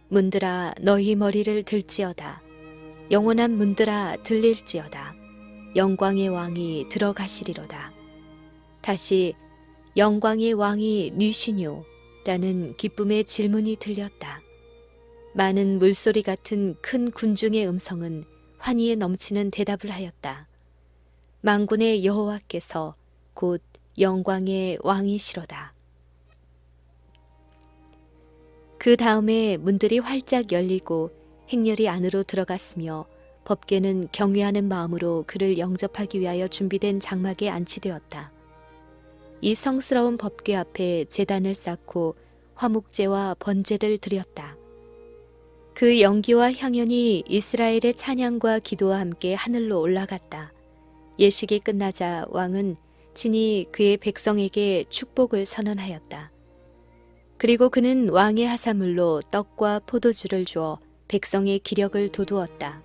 문들아 너희 머리를 들지어다. 영원한 문들아 들릴지어다. 영광의 왕이 들어가시리로다. 다시 영광의 왕이 누시뇨? 라는 기쁨의 질문이 들렸다. 많은 물소리 같은 큰 군중의 음성은 환희에 넘치는 대답을 하였다. 만군의 여호와께서 곧 영광의 왕이시로다. 그 다음에 문들이 활짝 열리고 행렬이 안으로 들어갔으며 법궤는 경외하는 마음으로 그를 영접하기 위하여 준비된 장막에 안치되었다. 이 성스러운 법궤 앞에 제단을 쌓고 화목제와 번제를 드렸다. 그 연기와 향연이 이스라엘의 찬양과 기도와 함께 하늘로 올라갔다. 예식이 끝나자 왕은 친히 그의 백성에게 축복을 선언하였다. 그리고 그는 왕의 하사물로 떡과 포도주를 주어 백성의 기력을 돋우었다.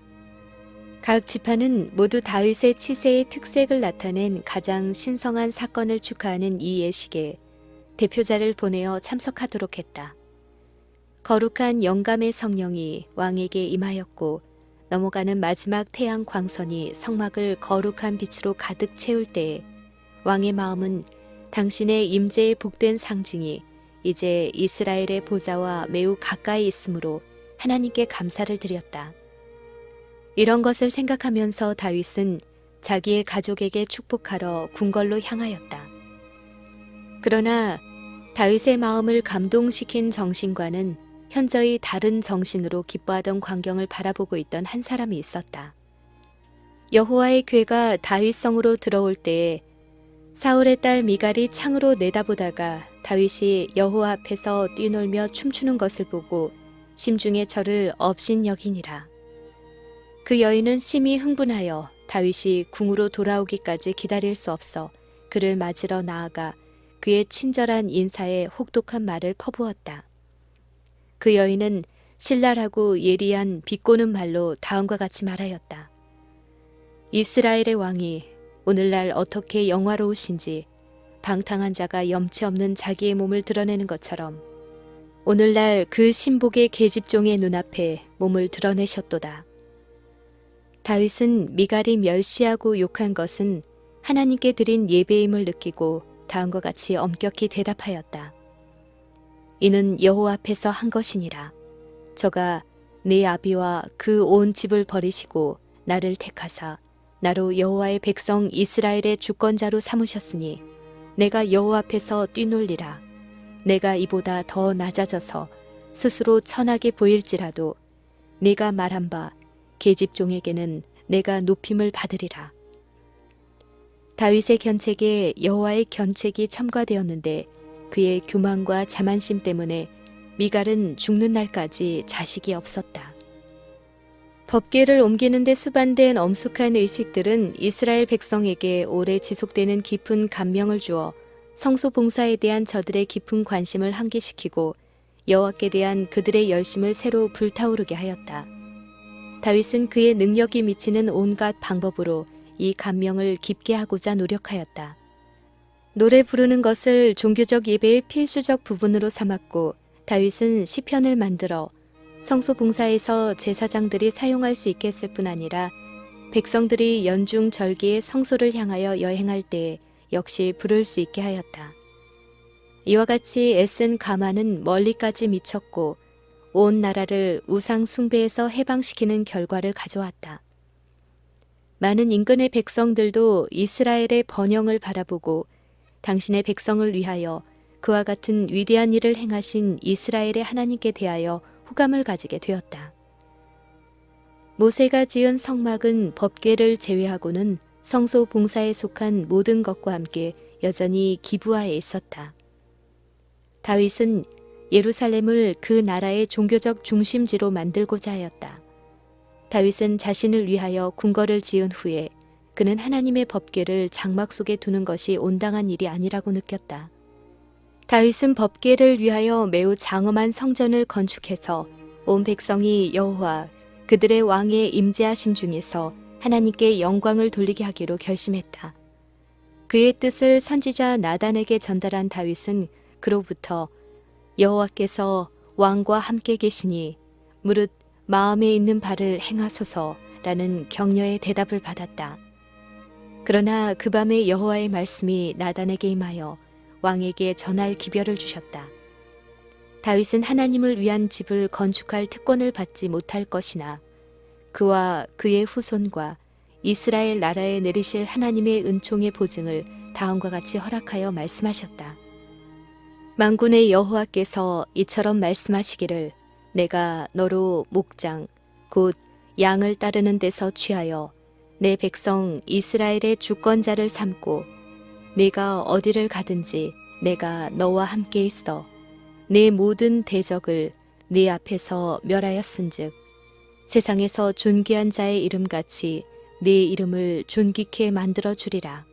각 지파는 모두 다윗의 치세의 특색을 나타낸 가장 신성한 사건을 축하하는 이 예식에 대표자를 보내어 참석하도록 했다. 거룩한 영감의 성령이 왕에게 임하였고 넘어가는 마지막 태양 광선이 성막을 거룩한 빛으로 가득 채울 때에 왕의 마음은 당신의 임재의 복된 상징이 이제 이스라엘의 보좌와 매우 가까이 있으므로 하나님께 감사를 드렸다. 이런 것을 생각하면서 다윗은 자기의 가족에게 축복하러 궁궐로 향하였다. 그러나 다윗의 마음을 감동시킨 정신과는 현저히 다른 정신으로 기뻐하던 광경을 바라보고 있던 한 사람이 있었다. 여호와의 궤가 다윗성으로 들어올 때에 사울의 딸 미갈이 창으로 내다보다가 다윗이 여호와 앞에서 뛰놀며 춤추는 것을 보고 심중에 저를 업신여기니라. 그 여인은 심히 흥분하여 다윗이 궁으로 돌아오기까지 기다릴 수 없어 그를 맞으러 나아가 그의 친절한 인사에 혹독한 말을 퍼부었다. 그 여인은 신랄하고 예리한 비꼬는 말로 다음과 같이 말하였다. 이스라엘의 왕이 오늘날 어떻게 영화로우신지 방탕한 자가 염치 없는 자기의 몸을 드러내는 것처럼 오늘날 그 신복의 계집종의 눈앞에 몸을 드러내셨도다. 다윗은 미갈이 멸시하고 욕한 것은 하나님께 드린 예배임을 느끼고 다음과 같이 엄격히 대답하였다. 이는 여호와 앞에서 한 것이니라. 저가 내 아비와 그 온 집을 버리시고 나를 택하사 나로 여호와의 백성 이스라엘의 주권자로 삼으셨으니 내가 여호와 앞에서 뛰놀리라. 내가 이보다 더 낮아져서 스스로 천하게 보일지라도 네가 말한 바 계집종에게는 내가 높임을 받으리라. 다윗의 견책에 여호와의 견책이 첨가되었는데 그의 교만과 자만심 때문에 미갈은 죽는 날까지 자식이 없었다. 법궤를 옮기는 데 수반된 엄숙한 의식들은 이스라엘 백성에게 오래 지속되는 깊은 감명을 주어 성소 봉사에 대한 저들의 깊은 관심을 환기시키고 여호와께 대한 그들의 열심을 새로 불타오르게 하였다. 다윗은 그의 능력이 미치는 온갖 방법으로 이 감명을 깊게 하고자 노력하였다. 노래 부르는 것을 종교적 예배의 필수적 부분으로 삼았고 다윗은 시편을 만들어 성소 봉사에서 제사장들이 사용할 수 있게 했을 뿐 아니라 백성들이 연중 절기에 성소를 향하여 여행할 때에 역시 부를 수 있게 하였다. 이와 같이 애쓴 가마는 멀리까지 미쳤고 온 나라를 우상 숭배에서 해방시키는 결과를 가져왔다. 많은 인근의 백성들도 이스라엘의 번영을 바라보고 당신의 백성을 위하여 그와 같은 위대한 일을 행하신 이스라엘의 하나님께 대하여 호감을 가지게 되었다. 모세가 지은 성막은 법궤를 제외하고는 성소 봉사에 속한 모든 것과 함께 여전히 기브아에 있었다. 다윗은 예루살렘을 그 나라의 종교적 중심지로 만들고자 하였다. 다윗은 자신을 위하여 궁궐을 지은 후에 그는 하나님의 법궤를 장막 속에 두는 것이 온당한 일이 아니라고 느꼈다. 다윗은 법궤를 위하여 매우 장엄한 성전을 건축해서 온 백성이 여호와 그들의 왕의 임재하심 중에서 하나님께 영광을 돌리게 하기로 결심했다. 그의 뜻을 선지자 나단에게 전달한 다윗은 그로부터 여호와께서 왕과 함께 계시니 무릇 마음에 있는 바를 행하소서라는 격려의 대답을 받았다. 그러나 그 밤에 여호와의 말씀이 나단에게 임하여 왕에게 전할 기별을 주셨다. 다윗은 하나님을 위한 집을 건축할 특권을 받지 못할 것이나 그와 그의 후손과 이스라엘 나라에 내리실 하나님의 은총의 보증을 다음과 같이 허락하여 말씀하셨다. 만군의 여호와께서 이처럼 말씀하시기를 내가 너로 목장 곧 양을 따르는 데서 취하여 내 백성 이스라엘의 주권자를 삼고 네가 어디를 가든지 내가 너와 함께 있어 네 모든 대적을 네 앞에서 멸하였은즉 세상에서 존귀한 자의 이름같이 네 이름을 존귀케 만들어 주리라.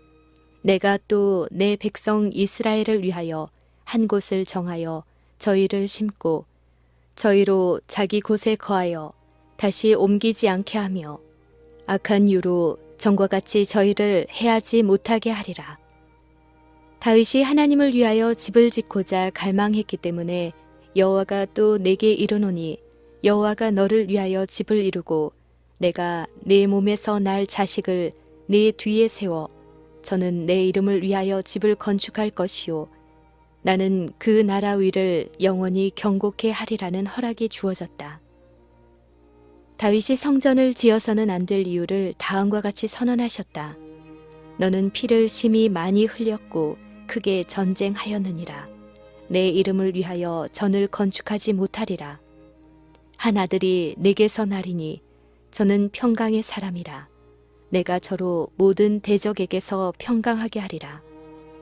내가 또 내 백성 이스라엘을 위하여 한 곳을 정하여 저희를 심고 저희로 자기 곳에 거하여 다시 옮기지 않게 하며 악한 이유로 전과 같이 저희를 해하지 못하게 하리라. 다윗이 하나님을 위하여 집을 짓고자 갈망했기 때문에 여호와가 또 내게 이르노니 여호와가 너를 위하여 집을 이루고 내가 내 몸에서 날 자식을 네 뒤에 세워 저는 내 이름을 위하여 집을 건축할 것이요 나는 그 나라 위를 영원히 경고케 하리라는 허락이 주어졌다. 다윗이 성전을 지어서는 안 될 이유를 다음과 같이 선언하셨다. 너는 피를 심히 많이 흘렸고 크게 전쟁하였느니라. 내 이름을 위하여 전을 건축하지 못하리라. 한 아들이 내게서 나리니 저는 평강의 사람이라. 내가 저로 모든 대적에게서 평강하게 하리라.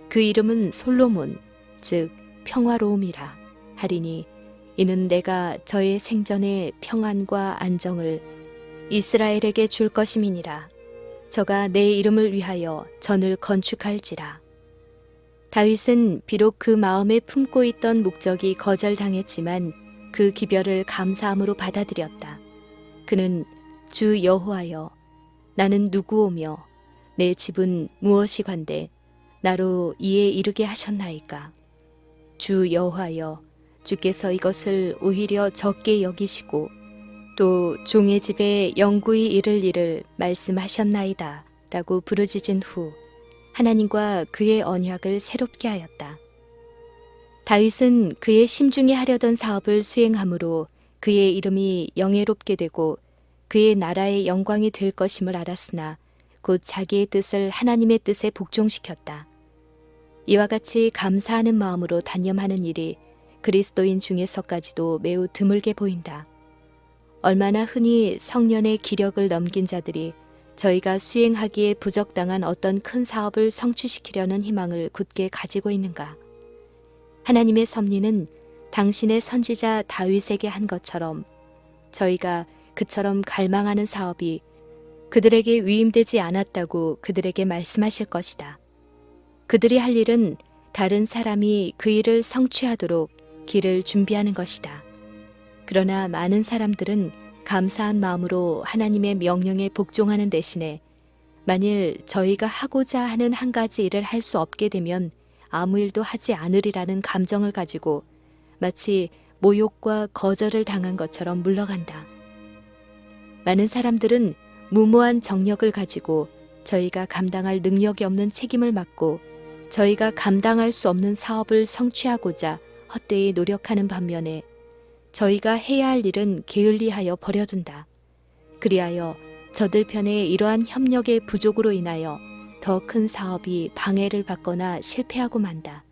그 이름은 솔로몬 즉 평화로움이라 하리니 이는 내가 저의 생전에 평안과 안정을 이스라엘에게 줄 것임이니라. 저가 내 이름을 위하여 전을 건축할지라. 다윗은 비록 그 마음에 품고 있던 목적이 거절당했지만 그 기별을 감사함으로 받아들였다. 그는 주 여호와여 나는 누구오며 내 집은 무엇이관데 나로 이에 이르게 하셨나이까. 주 여호와여 주께서 이것을 오히려 적게 여기시고 또 종의 집에 영구히 이를 일을 말씀하셨나이다 라고 부르짖은 후 하나님과 그의 언약을 새롭게 하였다. 다윗은 그의 심중에 하려던 사업을 수행함으로 그의 이름이 영예롭게 되고 그의 나라의 영광이 될 것임을 알았으나 곧 자기의 뜻을 하나님의 뜻에 복종시켰다. 이와 같이 감사하는 마음으로 단념하는 일이 그리스도인 중에서까지도 매우 드물게 보인다. 얼마나 흔히 성년의 기력을 넘긴 자들이 저희가 수행하기에 부적당한 어떤 큰 사업을 성취시키려는 희망을 굳게 가지고 있는가. 하나님의 섭리는 당신의 선지자 다윗에게 한 것처럼 저희가 그처럼 갈망하는 사업이 그들에게 위임되지 않았다고 그들에게 말씀하실 것이다. 그들이 할 일은 다른 사람이 그 일을 성취하도록 길을 준비하는 것이다. 그러나 많은 사람들은 감사한 마음으로 하나님의 명령에 복종하는 대신에 만일 저희가 하고자 하는 한 가지 일을 할 수 없게 되면 아무 일도 하지 않으리라는 감정을 가지고 마치 모욕과 거절을 당한 것처럼 물러간다. 많은 사람들은 무모한 정력을 가지고 저희가 감당할 능력이 없는 책임을 맡고 저희가 감당할 수 없는 사업을 성취하고자 헛되이 노력하는 반면에 저희가 해야 할 일은 게을리하여 버려둔다. 그리하여 저들 편에 이러한 협력의 부족으로 인하여 더 큰 사업이 방해를 받거나 실패하고 만다.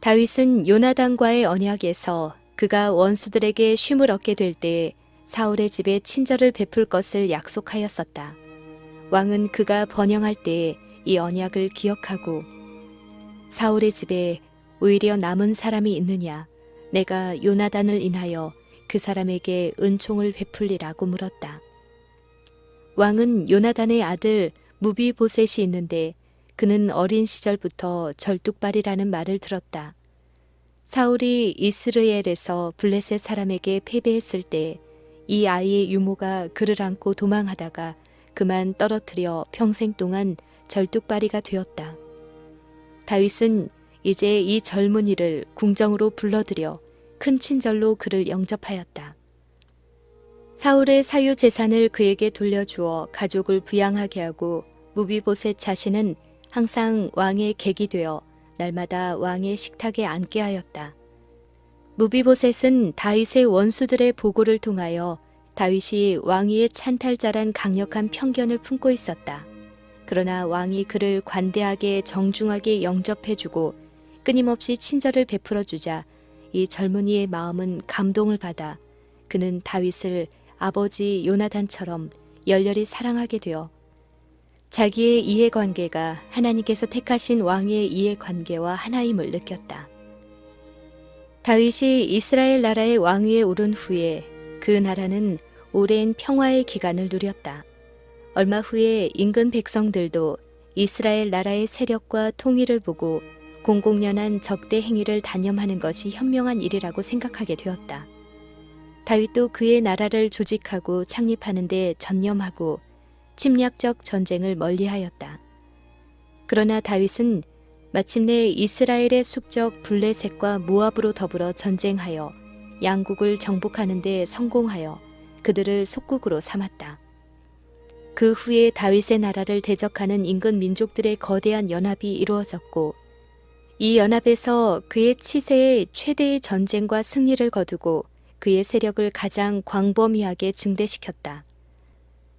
다윗은 요나단과의 언약에서 그가 원수들에게 쉼을 얻게 될 때에 사울의 집에 친절을 베풀 것을 약속하였었다. 왕은 그가 번영할 때에 이 언약을 기억하고 사울의 집에 오히려 남은 사람이 있느냐 내가 요나단을 인하여 그 사람에게 은총을 베풀리라고 물었다. 왕은 요나단의 아들 무비보셋이 있는데 그는 어린 시절부터 절뚝발이라는 말을 들었다. 사울이 이스르엘에서 블레셋 사람에게 패배했을 때 이 아이의 유모가 그를 안고 도망하다가 그만 떨어뜨려 평생 동안 절뚝발이가 되었다. 다윗은 이제 이 젊은이를 궁정으로 불러들여 큰 친절로 그를 영접하였다. 사울의 사유 재산을 그에게 돌려주어 가족을 부양하게 하고 무비보셋 자신은 항상 왕의 객이 되어 날마다 왕의 식탁에 앉게 하였다. 무비보셋은 다윗의 원수들의 보고를 통하여 다윗이 왕위의 찬탈자란 강력한 편견을 품고 있었다. 그러나 왕이 그를 관대하게 정중하게 영접해주고 끊임없이 친절을 베풀어주자 이 젊은이의 마음은 감동을 받아 그는 다윗을 아버지 요나단처럼 열렬히 사랑하게 되어 자기의 이해관계가 하나님께서 택하신 왕의 이해관계와 하나임을 느꼈다. 다윗이 이스라엘 나라의 왕위에 오른 후에 그 나라는 오랜 평화의 기간을 누렸다. 얼마 후에 인근 백성들도 이스라엘 나라의 세력과 통일을 보고 공공연한 적대 행위를 단념하는 것이 현명한 일이라고 생각하게 되었다. 다윗도 그의 나라를 조직하고 창립하는 데 전념하고 침략적 전쟁을 멀리하였다. 그러나 다윗은 마침내 이스라엘의 숙적 블레셋과 모압으로 더불어 전쟁하여 양국을 정복하는 데 성공하여 그들을 속국으로 삼았다. 그 후에 다윗의 나라를 대적하는 인근 민족들의 거대한 연합이 이루어졌고 이 연합에서 그의 치세에 최대의 전쟁과 승리를 거두고 그의 세력을 가장 광범위하게 증대시켰다.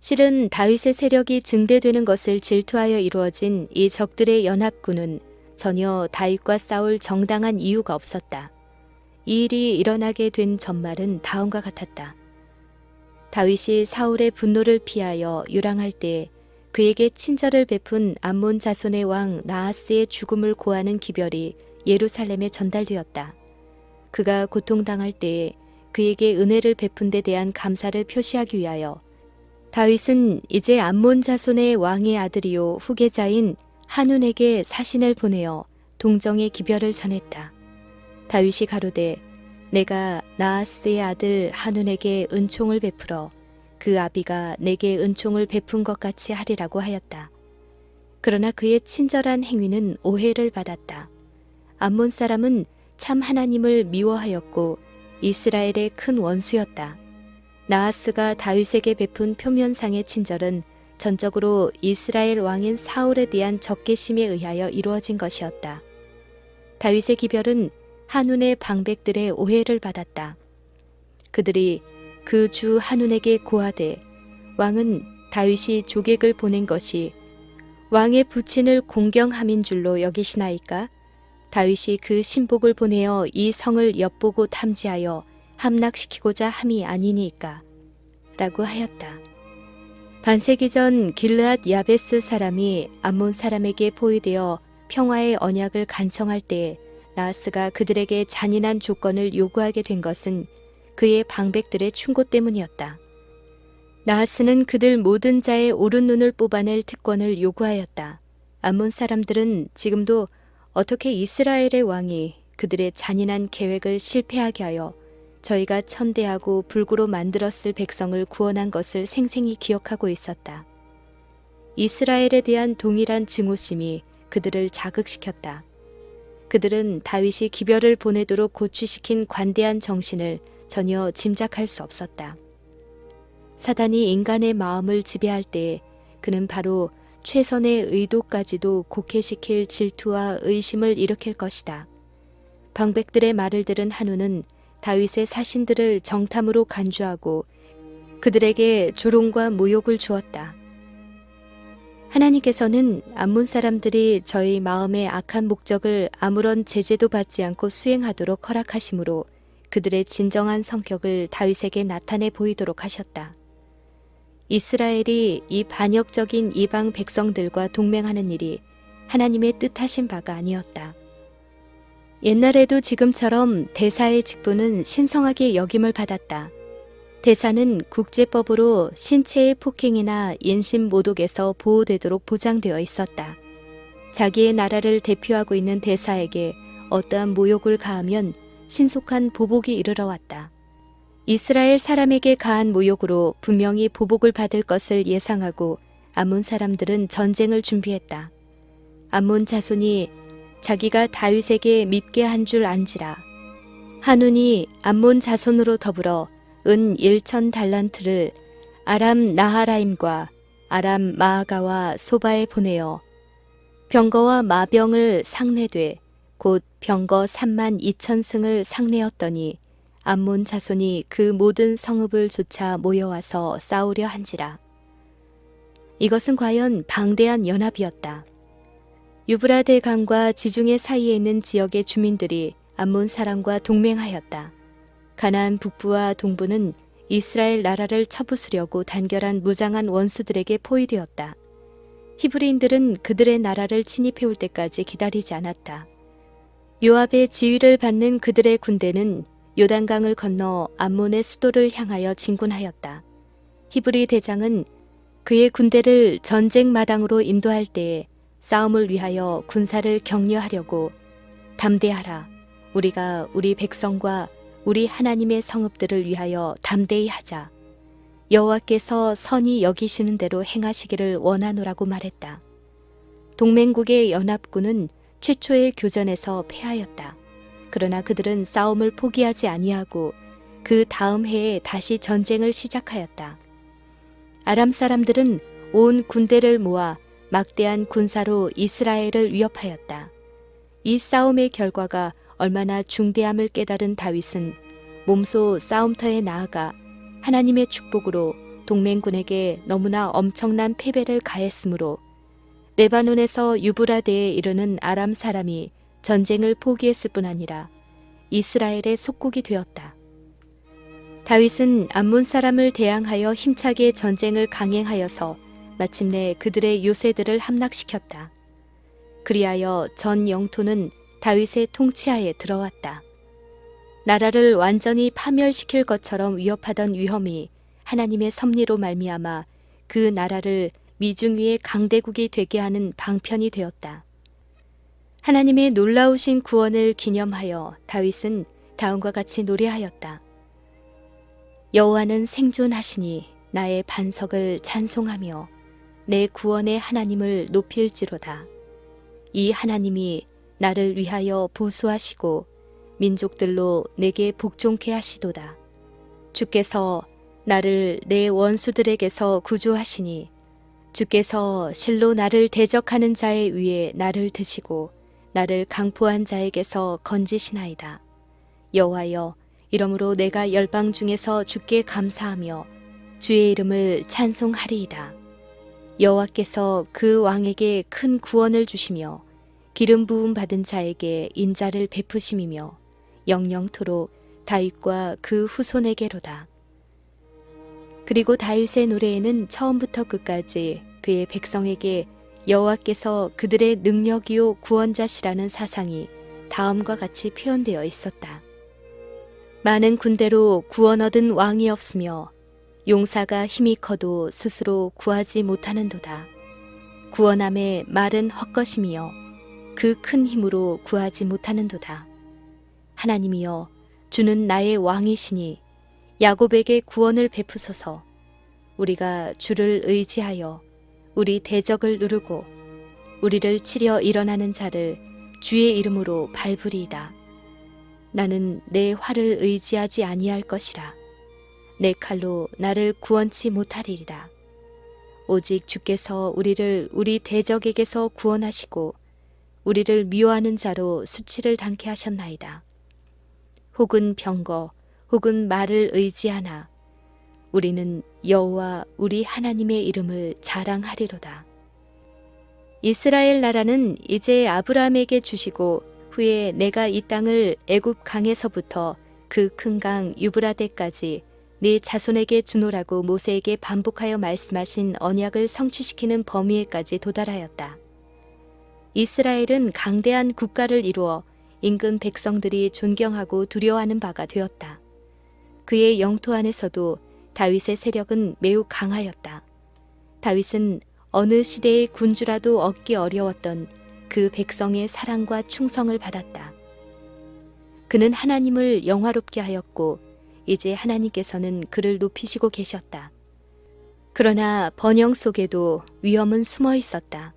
실은 다윗의 세력이 증대되는 것을 질투하여 이루어진 이 적들의 연합군은 전혀 다윗과 싸울 정당한 이유가 없었다. 이 일이 일어나게 된 전말은 다음과 같았다. 다윗이 사울의 분노를 피하여 유랑할 때 그에게 친절을 베푼 암몬 자손의 왕 나하스의 죽음을 고하는 기별이 예루살렘에 전달되었다. 그가 고통당할 때에 그에게 은혜를 베푼 데 대한 감사를 표시하기 위하여 다윗은 이제 암몬 자손의 왕의 아들이요 후계자인 한운에게 사신을 보내어 동정의 기별을 전했다. 다윗이 가로되 내가 나하스의 아들 한운에게 은총을 베풀어 그 아비가 내게 은총을 베푼 것 같이 하리라고 하였다. 그러나 그의 친절한 행위는 오해를 받았다. 암몬 사람은 참 하나님을 미워하였고 이스라엘의 큰 원수였다. 나하스가 다윗에게 베푼 표면상의 친절은 전적으로 이스라엘 왕인 사울에 대한 적개심에 의하여 이루어진 것이었다. 다윗의 기별은 한운의 방백들의 오해를 받았다. 그들이 그 주 한운에게 고하되 왕은 다윗이 조객을 보낸 것이 왕의 부친을 공경함인 줄로 여기시나이까? 다윗이 그 신복을 보내어 이 성을 엿보고 탐지하여 함락시키고자 함이 아니니까 라고 하였다. 반세기 전 길르앗 야베스 사람이 암몬 사람에게 포위되어 평화의 언약을 간청할 때에 나하스가 그들에게 잔인한 조건을 요구하게 된 것은 그의 방백들의 충고 때문이었다. 나하스는 그들 모든 자의 오른 눈을 뽑아낼 특권을 요구하였다. 암몬 사람들은 지금도 어떻게 이스라엘의 왕이 그들의 잔인한 계획을 실패하게 하여 저희가 천대하고 불구로 만들었을 백성을 구원한 것을 생생히 기억하고 있었다. 이스라엘에 대한 동일한 증오심이 그들을 자극시켰다. 그들은 다윗이 기별을 보내도록 고취시킨 관대한 정신을 전혀 짐작할 수 없었다. 사단이 인간의 마음을 지배할 때 그는 바로 최선의 의도까지도 곡해시킬 질투와 의심을 일으킬 것이다. 방백들의 말을 들은 한우는 다윗의 사신들을 정탐으로 간주하고 그들에게 조롱과 모욕을 주었다. 하나님께서는 암몬 사람들이 저희 마음의 악한 목적을 아무런 제재도 받지 않고 수행하도록 허락하심으로 그들의 진정한 성격을 다윗에게 나타내 보이도록 하셨다. 이스라엘이 이 반역적인 이방 백성들과 동맹하는 일이 하나님의 뜻하신 바가 아니었다. 옛날에도 지금처럼 대사의 직분은 신성하게 여김을 받았다. 대사는 국제법으로 신체의 폭행이나 인신 모독에서 보호되도록 보장되어 있었다. 자기의 나라를 대표하고 있는 대사에게 어떠한 모욕을 가하면 신속한 보복이 이르러 왔다. 이스라엘 사람에게 가한 모욕으로 분명히 보복을 받을 것을 예상하고 암몬 사람들은 전쟁을 준비했다. 암몬 자손이 자기가 다윗에게 밉게 한 줄 안지라. 한운이 암몬 자손으로 더불어 은 1,000달란트를 아람 나하라임과 아람 마아가와 소바에 보내어 병거와 마병을 상내되 곧 병거 32,000승을 상내었더니 암몬 자손이 그 모든 성읍을 쫓아 모여와서 싸우려 한지라. 이것은 과연 방대한 연합이었다. 유브라데 강과 지중해 사이에 있는 지역의 주민들이 암몬 사람과 동맹하였다. 가나안 북부와 동부는 이스라엘 나라를 쳐부수려고 단결한 무장한 원수들에게 포위되었다. 히브리인들은 그들의 나라를 침입해올 때까지 기다리지 않았다. 요압의 지휘를 받는 그들의 군대는 요단강을 건너 암몬의 수도를 향하여 진군하였다. 히브리 대장은 그의 군대를 전쟁 마당으로 인도할 때에 싸움을 위하여 군사를 격려하려고 담대하라. 우리가 우리 백성과 우리 하나님의 성읍들을 위하여 담대히 하자. 여호와께서 선히 여기시는 대로 행하시기를 원하노라고 말했다. 동맹국의 연합군은 최초의 교전에서 패하였다. 그러나 그들은 싸움을 포기하지 아니하고 그 다음 해에 다시 전쟁을 시작하였다. 아람 사람들은 온 군대를 모아 막대한 군사로 이스라엘을 위협하였다. 이 싸움의 결과가 얼마나 중대함을 깨달은 다윗은 몸소 싸움터에 나아가 하나님의 축복으로 동맹군에게 너무나 엄청난 패배를 가했으므로 레바논에서 유브라데에 이르는 아람 사람이 전쟁을 포기했을 뿐 아니라 이스라엘의 속국이 되었다. 다윗은 암몬 사람을 대항하여 힘차게 전쟁을 강행하여서 마침내 그들의 요새들을 함락시켰다. 그리하여 전 영토는 다윗의 통치하에 들어왔다. 나라를 완전히 파멸시킬 것처럼 위협하던 위험이 하나님의 섭리로 말미암아 그 나라를 미중 위의 강대국이 되게 하는 방편이 되었다. 하나님의 놀라우신 구원을 기념하여 다윗은 다음과 같이 노래하였다. 여호와는 생존하시니 나의 반석을 찬송하며 내 구원의 하나님을 높일지로다. 이 하나님이 나를 위하여 보수하시고 민족들로 내게 복종케 하시도다. 주께서 나를 내 원수들에게서 구조하시니 주께서 실로 나를 대적하는 자의 위에 나를 드시고 나를 강포한 자에게서 건지시나이다. 여호와여, 이러므로 내가 열방 중에서 주께 감사하며 주의 이름을 찬송하리이다. 여호와께서 그 왕에게 큰 구원을 주시며 기름 부음 받은 자에게 인자를 베푸심이며 영영토록 다윗과 그 후손에게로다. 그리고 다윗의 노래에는 처음부터 끝까지 그의 백성에게 여호와께서 그들의 능력이요 구원자시라는 사상이 다음과 같이 표현되어 있었다. 많은 군대로 구원 얻은 왕이 없으며 용사가 힘이 커도 스스로 구하지 못하는도다. 구원함의 말은 헛것이며 그 큰 힘으로 구하지 못하는도다. 하나님이여, 주는 나의 왕이시니 야곱에게 구원을 베푸소서. 우리가 주를 의지하여 우리 대적을 누르고 우리를 치려 일어나는 자를 주의 이름으로 밟으리이다. 나는 내 활을 의지하지 아니할 것이라. 내 칼로 나를 구원치 못하리이다. 오직 주께서 우리를 우리 대적에게서 구원하시고 우리를 미워하는 자로 수치를 당케 하셨나이다. 혹은 병거, 혹은 말을 의지하나 우리는 여호와 우리 하나님의 이름을 자랑하리로다. 이스라엘 나라는 이제 아브라함에게 주시고 후에 내가 이 땅을 애굽 강에서부터 그 큰 강 유브라데까지 네 자손에게 주노라고 모세에게 반복하여 말씀하신 언약을 성취시키는 범위에까지 도달하였다. 이스라엘은 강대한 국가를 이루어 인근 백성들이 존경하고 두려워하는 바가 되었다. 그의 영토 안에서도 다윗의 세력은 매우 강하였다. 다윗은 어느 시대의 군주라도 얻기 어려웠던 그 백성의 사랑과 충성을 받았다. 그는 하나님을 영화롭게 하였고 이제 하나님께서는 그를 높이시고 계셨다. 그러나 번영 속에도 위험은 숨어 있었다.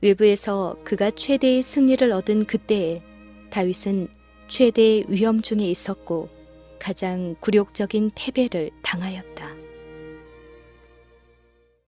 외부에서 그가 최대의 승리를 얻은 그때에 다윗은 최대의 위험 중에 있었고 가장 굴욕적인 패배를 당하였다.